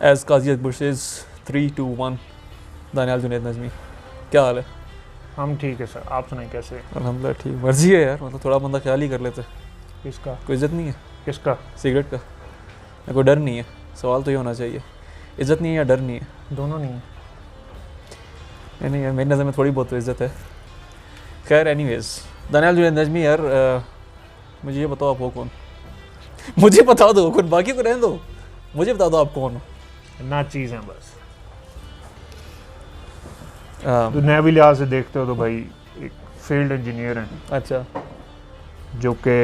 As काजी Akbar says 3-2-1 Daniyal Junaid Najmi. क्या हाल है? हम ठीक है सर, आप सुनाएं कैसे? अल्हम्दुलिल्लाह ठीक। मर्जी है यार, मतलब थोड़ा बंदा ख्याल ही कर लेते। किसका? कोई इज्जत नहीं है किसका? सिगरेट का? या कोई डर नहीं है? सवाल तो ये होना चाहिए, इज्जत नहीं है या डर नहीं है? दोनों नहीं है। नहीं यार, मेरी नज़र में थोड़ी बहुत तो इज्जत है। खैर एनीवेज, दानियाल जुनैद नजमी यार, मुझे ये बताओ आप हो कौन? मुझे बता दो कौन, बाकी को रहने दो, मुझे बता दो आप कौन हो। ना चीज़ है बस। हाँ, दुनियावी लिहाज से देखते हो तो भाई एक फील्ड इंजीनियर हैं अच्छा जो कि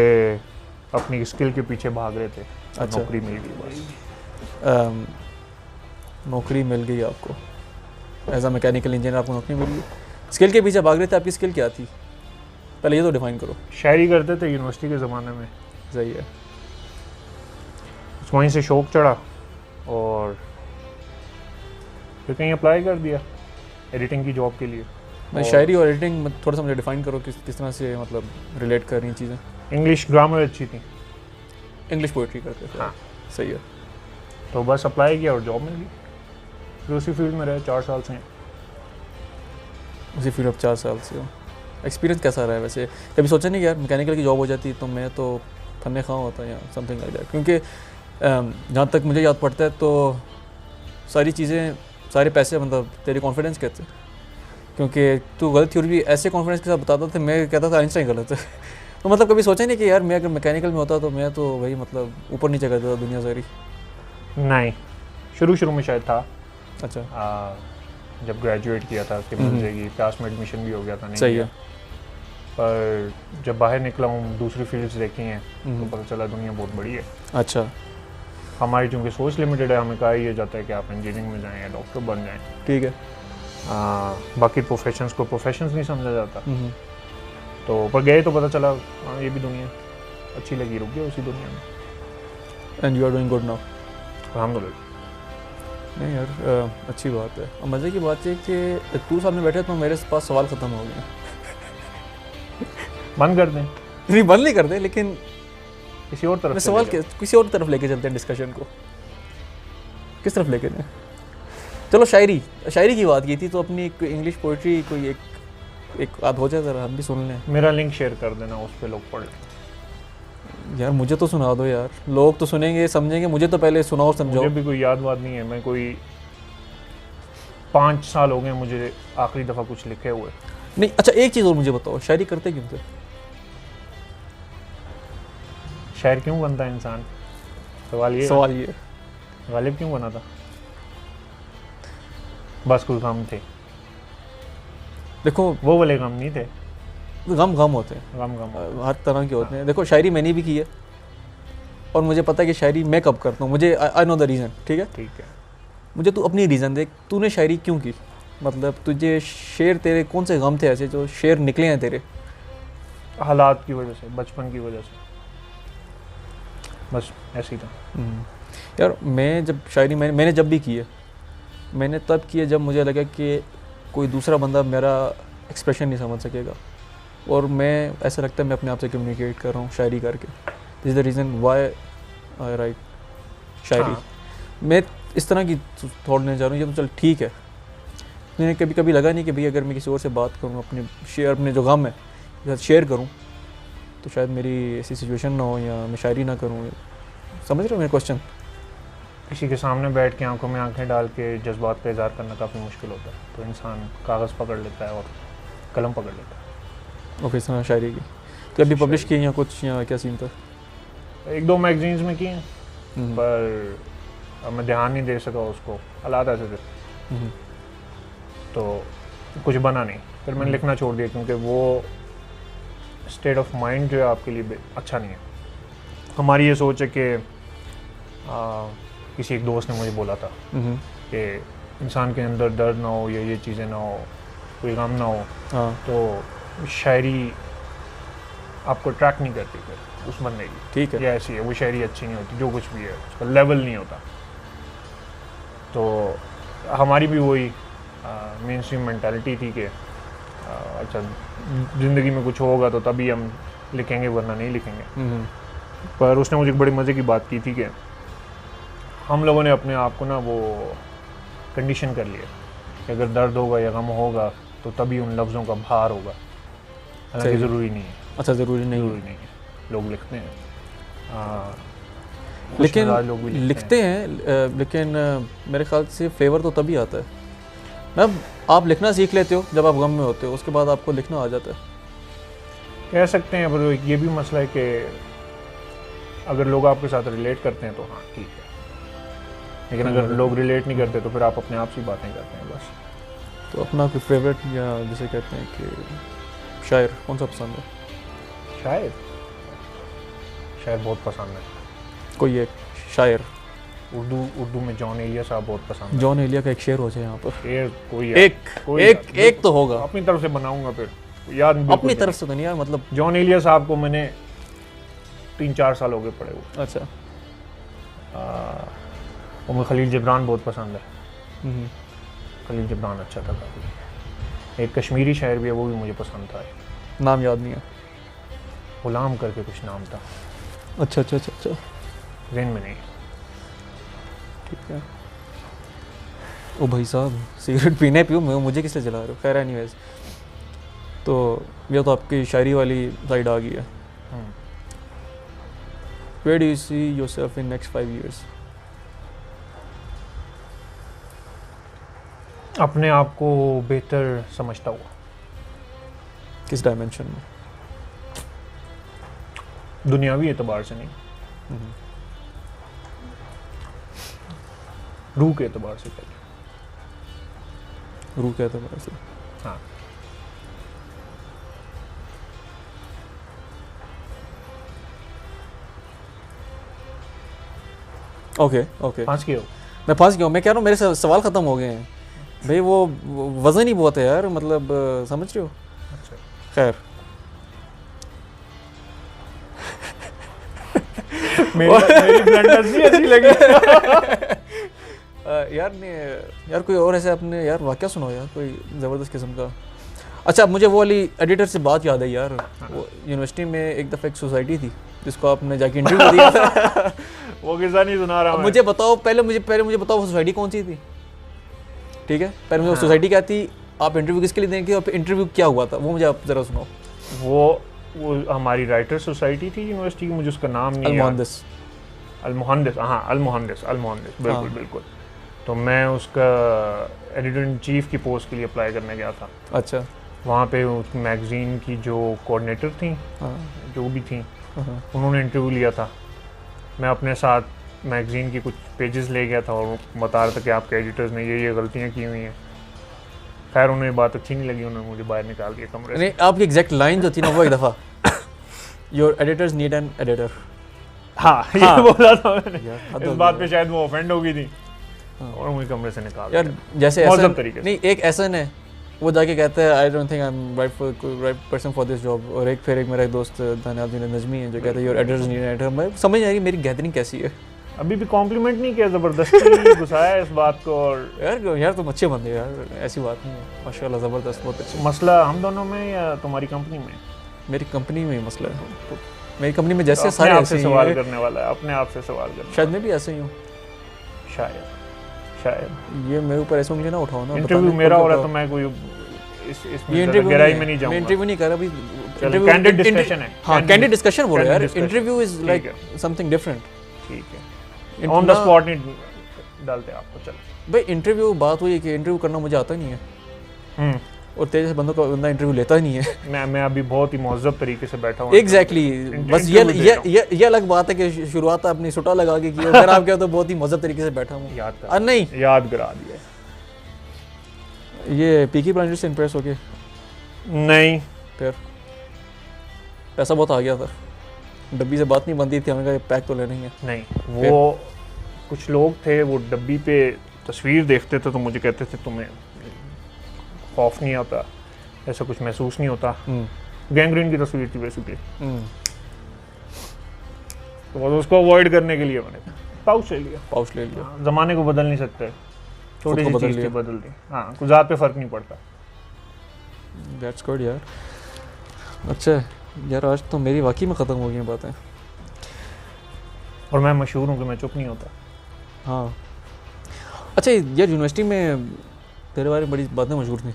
अपनी स्किल के पीछे भाग रहे थे। अच्छा। नौकरी मिल गई बस। नौकरी मिल गई आपको एज अ मैकेनिकल इंजीनियर, आपको नौकरी मिल गई। स्किल के पीछे भाग रहे थे, आपकी स्किल क्या थी पहले ये तो डिफाइन करो। शायरी करते थे यूनिवर्सिटी के ज़माने में, सही है। वहीं से शौक चढ़ा और फिर कहीं अप्लाई कर दिया एडिटिंग की जॉब के लिए। मैं शायरी और एडिटिंग थोड़ा सा मुझे डिफाइन करो, किस तरह से मतलब रिलेट कर रही हैं चीज़ें। इंग्लिश ग्रामर अच्छी थी, इंग्लिश पोइट्री करते थे। हाँ। सही है। तो बस अप्लाई किया और जॉब मिल गई। फिर उसी फील्ड में रहे 4 साल से। उसी फील्ड में 4 साल से हो। एक्सपीरियंस कैसा रहा है वैसे? कभी सोचा नहीं कि यार मैकेनिकल की जॉब हो जाती तो मैं तो फन्ने खां होता या समथिंग लाइक दैट? क्योंकि जहाँ तक मुझे याद पड़ता है तो सारी चीज़ें, सारे पैसे मतलब तेरे कॉन्फिडेंस के थे, क्योंकि तू गलत थ्योरी भी ऐसे कॉन्फिडेंस के साथ बताता था, मैं कहता था आइंस्टाइन गलत है। तो मतलब कभी सोचा नहीं कि यार मैं अगर मैकेनिकल में होता तो मैं तो वही मतलब ऊपर नीचे कर देता दुनिया सारी? नहीं, शुरू में शायद था। अच्छा जब ग्रेजुएट किया था कि मिल जाएगी, क्लास में एडमिशन भी हो गया था, नहीं सही किया। है। पर जब बाहर निकला हूँ, दूसरी फील्ड्स देखी हैं तो हम्म, पता चला दुनिया बहुत बड़ी है। अच्छा हमारी चूँकि सोच लिमिटेड है, हमें कहा ये जाता है कि आप इंजीनियरिंग में जाएँ या डॉक्टर बन जाएँ। ठीक है। बाकी प्रोफेशंस को प्रोफेशंस नहीं समझा जाता। हम्म, तो पर गए तो पता चला हाँ ये भी दुनिया अच्छी लगी, रुक गया उसी दुनिया में। And you are doing good now? अल्हम्दुलिल्लाह। नहीं यार, अच्छी बात है। और मज़े की बात है कि तू सामने बैठे तो मेरे पास सवाल ख़त्म हो गए। बंद कर दें, नहीं बंद नहीं कर दे, लेकिन किसी और तरफ मैं से सवाल ले जाओ। किसी और तरफ लेके चलते हैं डिस्कशन को। किस तरफ लेके जाएं? चलो शायरी की बात की थी तो अपनी इंग्लिश पोइट्री कोई एक आध हो जाए ज़रा, हम भी सुन लें। मेरा लिंक शेयर कर देना, उस पर लोग पढ़ लें। यार मुझे तो सुना दो यार, लोग तो सुनेंगे समझेंगे, मुझे तो पहले सुनाओ और समझाओ। मुझे भी कोई याद वाद नहीं है। मैं कोई 5 साल हो गए मुझे आखिरी दफ़ा कुछ लिखे हुए। नहीं अच्छा, एक चीज़ और मुझे बताओ, शायरी करते क्यों थे? शायर क्यों बनता है इंसान? सवाल ये है। गालिब क्यों बना था? बस कुछ गम थे। देखो वो वाले गम नहीं थे, गम होते हैं, गम हर तरह के होते हैं। देखो शायरी मैंने भी की है और मुझे पता है कि शायरी मैं कब करता हूँ, मुझे आई नो द रीज़न। ठीक है, ठीक है। मुझे तू अपनी रीज़न दे, तूने शायरी क्यों की? मतलब तुझे शेर, तेरे कौन से गम थे ऐसे जो शेर निकले हैं तेरे? हालात की वजह से, बचपन की वजह से, बस ऐसे ही था। यार मैं जब शायरी मैंने जब भी की है, मैंने तब की है जब मुझे लगा कि कोई दूसरा बंदा मेरा एक्सप्रेशन नहीं समझ सकेगा, और मैं ऐसा लगता है मैं अपने आप से कम्युनिकेट कर रहा हूँ शायरी करके। This is the reason why I write shayari. हाँ। मैं इस तरह की थॉट नहीं जा रहा हूँ, ये तो चल ठीक है। मैंने कभी लगा नहीं कि भाई अगर मैं किसी और से बात करूँ, अपने जो गम है शेयर करूँ, तो शायद मेरी ऐसी सिचुएशन ना हो या मैं शायरी ना करूँ। समझ रहे हो मेरा क्वेश्चन? किसी के सामने बैठ के आंखों में आंखें डाल के जज्बात का इज़हार करना काफ़ी मुश्किल होता है, तो इंसान कागज़ पकड़ लेता है और कलम पकड़ लेता है। ओके, इस तरह शायरी की तो अभी पब्लिश की या कुछ, या क्या सीन था? 1-2 मैगजीन्स में किए हैं, हम्म, पर अब मैं ध्यान नहीं दे सका उसको, हालात ऐसे थे हम्म, तो कुछ बना नहीं। फिर मैंने लिखना छोड़ दिया क्योंकि वो स्टेट ऑफ माइंड जो है आपके लिए अच्छा नहीं है। हमारी ये सोच है कि किसी एक दोस्त ने मुझे बोला था हम्म, कि इंसान के अंदर दर्द ना हो या ये चीज़ें ना हो, कोई गम ना हो, हाँ तो शायरी आपको ट्रैक नहीं करती फिर उस बंदे की। ठीक है। ये ऐसी है, वो शायरी अच्छी नहीं होती, जो कुछ भी है उसका लेवल नहीं होता। तो हमारी भी वही मेन स्ट्रीम मेंटालिटी थी कि अच्छा ज़िंदगी में कुछ होगा तो तभी हम लिखेंगे, वरना नहीं लिखेंगे। हम्म, पर उसने मुझे एक बड़ी मज़े की बात की थी कि हम लोगों ने अपने आप को ना वो कंडीशन कर लिया कि अगर दर्द होगा या गम होगा तो तभी उन लफ्ज़ों का भार होगा, हालांकि सही। ज़रूरी नहीं है। अच्छा, ज़रूरी नहीं ज़रूरी है, नहीं है, लोग लिखते हैं, लेकिन खुशमिजाज लोग भी लिखते हैं, लेकिन मेरे ख्याल से फ्लेवर तो तभी आता है मैम, आप लिखना सीख लेते हो जब आप गम में होते हो, उसके बाद आपको लिखना आ जाता है। कह सकते हैं, पर ये भी मसला है कि अगर लोग आपके साथ रिलेट करते हैं तो हाँ ठीक है, लेकिन अगर लोग रिलेट नहीं करते तो फिर आप अपने आप से बातें करते हैं बस। तो अपना कोई फेवरेट या जिसे कहते हैं कि शायर कौन सा पसंद है? शायर बहुत पसंद है। कोई एक शायर? उर्दू में जॉन एलिया साहब बहुत पसंद है। जॉन एलिया का एक शेर हो जाए यहाँ पर, शेर कोई एक तो होगा। अपनी तरफ से बनाऊंगा, फिर याद बिल्कुल अपनी नहीं। तरफ से तो नहीं यार, मतलब जॉन एलिया साहब को मैंने 3-4 साल हो गए पढ़े हुए। अच्छा। मुझे खलील जिब्रान बहुत पसंद है। हम्म, खलील जिब्रान अच्छा था काफ़ी। एक कश्मीरी शायर भी है, वो भी मुझे पसंद था। नाम याद नहीं है। गुलाम करके कुछ नाम था, अच्छा अच्छा अच्छा अच्छा, ज़हन में नहीं। ठीक है। ओ भाई साहब, सिगरेट पीने पियो, मुझे किस लिए जला रहे हो? खैर एनीवेज, तो ये तो आपकी शायरी वाली साइड आ गई है। Where do you see yourself in next 5 years? अपने आप को बेहतर समझता हुआ। किस डायमेंशन में? दुनियावी एतबार से नहीं, हम्म, रूह के एतबार से पहले। रूह कहते हैं वैसे। हाँ, ओके ओके, पाँच के हो। मैं फंस गया हूँ। मैं कह रहा हूँ मेरे सवाल ख़त्म हो गए हैं भाई, वो वज़न ही बहुत है यार, मतलब समझ रहे हो? अच्छा, खैर मेरी ब्लंडर्स नहीं अच्छी लगी। यार नहीं यार, कोई और ऐसे अपने यार वाक़या सुनाओ यार, कोई ज़बरदस्त किस्म का। अच्छा, मुझे वो वाली एडिटर से बात याद है यार, वो यूनिवर्सिटी में एक दफ़ा एक सोसाइटी थी जिसको आपने जाके इंटरव्यू दिया था। वो किस्सा नहीं सुना रहा मैं। मुझे बताओ, पहले मुझे बताओ वो सोसाइटी कौन सी थी? ठीक है, पहले मुझे सोसाइटी क्या थी, आप इंटरव्यू किसके लिए देंगे और इंटरव्यू क्या हुआ था, वो मुझे आप ज़रा सुनाओ। वो हमारी राइटर सोसाइटी थी यूनिवर्सिटी की, मुझे उसका नाम नहीं याद। अल-मुहंदिस, हाँ अल-मुहंदिस, बिल्कुल बिल्कुल। तो मैं उसका एडिटर इन चीफ की पोस्ट के लिए अप्लाई करने गया था। अच्छा। वहाँ पे उस मैगज़ीन की जो कोऑर्डिनेटर थी, हाँ जो भी थी, हाँ, उन्होंने इंटरव्यू लिया था। मैं अपने साथ मैगज़ीन की कुछ पेजेस ले गया था और बता रहा था कि आपके एडिटर्स ने ये गलतियाँ की हुई हैं। खैर उन्हें ये बात अच्छी नहीं लगी, उन्होंने मुझे बाहर निकाल दिया कमरे से। नहीं, आपकी एग्जैक्ट लाइन जो थी ना वो एक दफ़ा, your editors need an editor. हाँ, ये बोला था मैंने। यार इस बात पे शायद वो ऑफेंड हो गई थी और मुझे कमरे से निकाल यार, दिया। जैसे मौजूद एहसन तरीके से। नहीं, एक एहसन है, वो जाके कहता है I don't think I am right person for this job, और एक मेरा एक दोस्त दानियाल नजमी है जो कहता है your editors need an editor. मैं समझ नहीं आ रही मेरी गैदरिंग कैसी है। अभी भी कॉम्प्लीमेंट नहीं किया, ज़बरदस्ती घुसाया इस बात को। और यार तुम अच्छे बंदे हो यार, ऐसी बात नहीं है, माशाल्लाह ज़बरदस्त, बहुत अच्छे। मसला हम दोनों में या तुम्हारी कंपनी में? मेरी कंपनी में मसला है, तो मेरी कंपनी में जैसे अपने सारे आप ऐसे से ही सवाल हैं, करने वाला है, अपने आप से सवाल करने शायद मैं भी ऐसे ही हूँ। शायद ये मेरे ऊपर ऐसे उंगली ना उठाओ ना। इंटरव्यू बताने मेरा को हो रहा है बताओ। तो मैं कोई ये इसमें इंटरव्यू गहराई में नहीं जाऊंगा। इंटरव्यू नहीं कर रहा अभी, चलो, candid discussion है। हाँ कैंडिड डिस्कशन बोलो candid यार, discussion। इंटरव्यू इज ठीक लाइक है। Something different. ठीक है, ऑन द इतना- स्पॉट नहीं डालते आपको। चलो भाई इंटरव्यू बात हुई है कि इंटरव्यू करना मुझे आता नहीं है, और तेरे जैसे बंदों का बंदा इंटरव्यू लेता ही नहीं है। मैं अभी बहुत ही महज़ब तरीके से बैठा हूँ। एग्जैक्टली, बस interview दे रहा हूँ। ये अलग बात है कि शुरुआत आपने सुटा लगा के की, अगर आप क्या तो बहुत ही मज़ब तरीके से बैठा हूँ। नहीं, याद करा दिया। ये पीकी ब्लाइंडर्स से इम्प्रेस हो गए नहीं, फिर पैसा बहुत आ गया था, डब्बी से बात नहीं बनती थी, हमें कहा पैक तो लेना ही है। नहीं, वो कुछ लोग थे, वो डब्बी पे तस्वीर देखते थे तो मुझे कहते थे तुम्हें खौफ नहीं आता, ऐसा कुछ महसूस नहीं होता। गैंग्रीन की तस्वीर थी बेसिकली, तो बस उसको अवॉइड करने के लिए मैंने पाउच ले लिया। ज़माने को बदल नहीं सकते, छोटी सी चीज़ थी, बदल दी। हाँ, कुछ ज़्यादा पे फ़र्क नहीं पड़ता। दैट्स गुड यार। अच्छा यार, आज तो मेरी वाकई में ख़त्म हो गई बातें। और मैं मशहूर हूँ कि मैं चुप नहीं होता। हाँ अच्छा यार यूनिवर्सिटी में तेरे बारे में बड़ी बातें मशहूर थी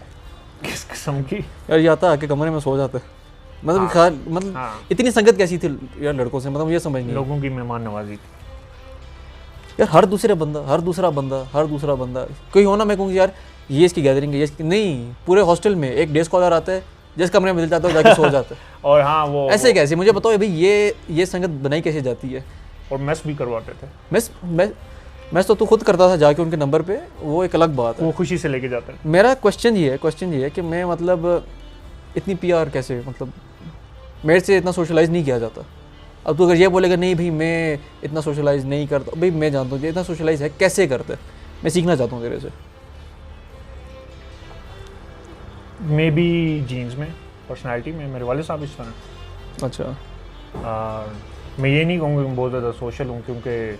किस किस्म की? यार ये आता आके कमरे में सो जाते मतलब हाँ, ख्याल मतलब हाँ, इतनी संगत कैसी थी यार लड़कों से मतलब मुझे समझ नहीं आई। लोगों की मेहमान नवाजी थी। यार हर दूसरा बंदा कोई हो ना मैं कहूँगी यार ये इसकी गैदरिंग है ये इसकी नहीं पूरे हॉस्टल में एक डे स्कॉलर आता है जिस कमरे में मिल जाता है जाके सो जाता है और हाँ वो ऐसे कैसे मुझे बताओ भाई ये संगत बनाई कैसे जाती है। और मेस भी करवाते थे, मैं तो तू खुद करता था जाके उनके नंबर पे वो एक अलग बात है। वो खुशी से लेके जाते हैं। मेरा क्वेश्चन ये है कि मैं मतलब इतनी पीआर कैसे मतलब मेरे से इतना सोशलाइज नहीं किया जाता। अब तू अगर ये बोलेगा नहीं भाई मैं इतना सोशलाइज नहीं करता भाई मैं जानता हूँ कि इतना सोशलाइज है कैसे करता है मैं सीखना चाहता हूँ तेरे से। मे बी जीन्स में, पर्सनालिटी में मेरे वाले साहब इस तरह। अच्छा मैं ये नहीं कहूँगा कि मैं बहुत ज़्यादा सोशल हूँ, क्योंकि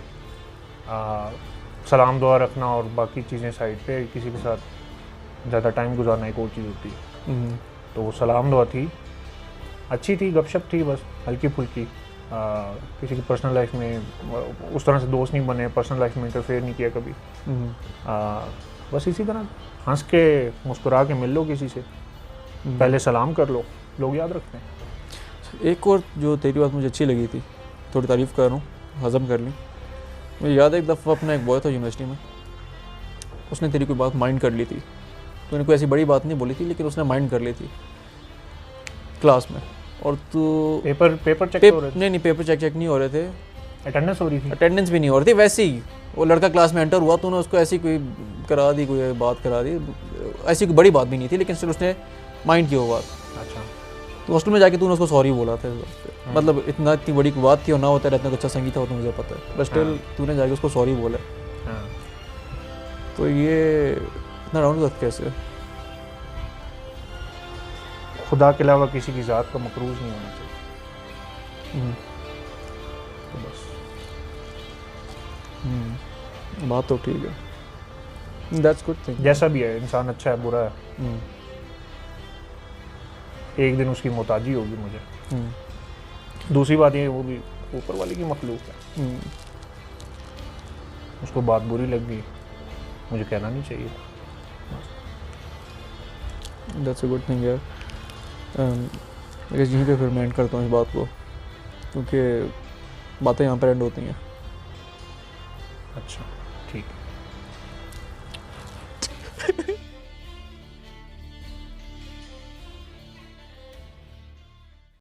सलाम दुआ रखना और बाकी चीज़ें साइड पे, किसी के साथ ज़्यादा टाइम गुजारना एक और चीज़ होती है। तो वो सलाम दुआ थी, अच्छी थी, गपशप थी, बस हल्की फुल्की। किसी की पर्सनल लाइफ में उस तरह से दोस्त नहीं बने, पर्सनल लाइफ में इंटरफेयर नहीं किया कभी। बस इसी तरह हंस के मुस्कुरा के मिल लो किसी से, पहले सलाम कर लो, लोग याद रखते हैं। एक और जो तेरी बात मुझे अच्छी लगी थी, थोड़ी तारीफ़ कर रहा हूँ, हज़म कर ली। मुझे याद है एक दफ़ा अपना एक बॉय था यूनिवर्सिटी में, उसने तेरी कोई बात माइंड कर ली थी। तूने कोई ऐसी बड़ी बात नहीं बोली थी लेकिन उसने माइंड कर ली थी क्लास में। और तू पेपर चेक हो रहे थे? नहीं पेपर चेक नहीं हो रहे थे, अटेंडेंस हो रही थी। अटेंडेंस भी नहीं हो रही थी। वैसे ही वो लड़का क्लास में एंटर हुआ, तूने उसको ऐसी कोई करा दी, कोई बात करा दी, ऐसी कोई बड़ी बात भी नहीं थी लेकिन फिर उसने माइंड किया वो बात। अच्छा, तो हॉस्टल में जाके तूने उसको सॉरी बोला था इस बात पे। मतलब इतनी बड़ी बात थी और ना होता रहता अच्छा संगीत था, वो तो मुझे पता है, बट स्टिल तूने जाके उसको सॉरी बोला। हाँ। तो ये इतना राउंड वक्त कैसे? खुदा के अलावा किसी की ज़ात का मकरूज नहीं होना चाहिए। तो बस बात तो ठीक है, दैट्स गुड थिंग। जैसा भी है, इंसान अच्छा है बुरा है, एक दिन उसकी मोहताजी होगी मुझे। दूसरी बात ये, वो भी ऊपर वाले की मखलूक है, उसको बात बुरी लग गई, मुझे कहना नहीं चाहिए। दैट्स अ गुड थिंग यार। यहीं पे फिर मैं एंड करता हूँ इस बात को, क्योंकि बातें यहाँ पर एंड होती हैं। अच्छा, ठीक है।